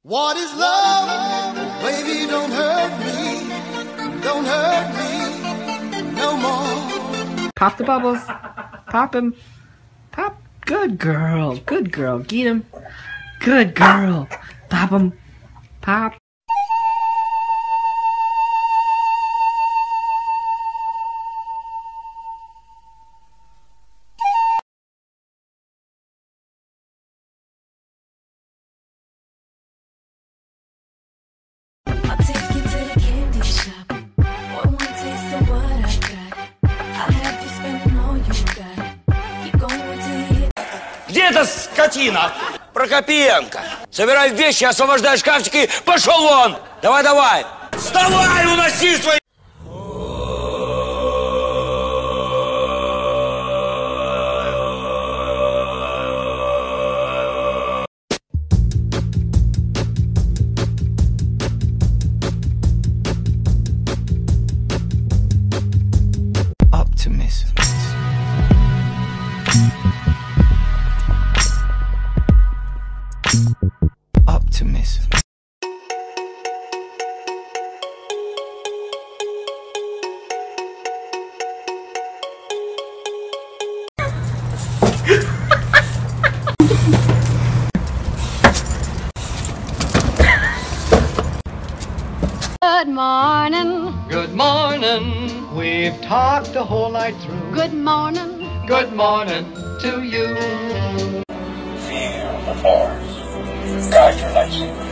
What is love? Baby, don't hurt me. Don't hurt me no more. Pop the bubbles. Pop him. Pop. Good girl. Good girl. Get him. Good girl. Pop him. Pop. Где эта скотина? Прокопенко. Собирай вещи, освобождай шкафчики. Пошел вон. Давай, давай. Вставай, уноси свои... Optimism. Good morning. Good morning. We've talked the whole night through. Good morning. Good morning to you. Feel the force. Guide your lightsaber.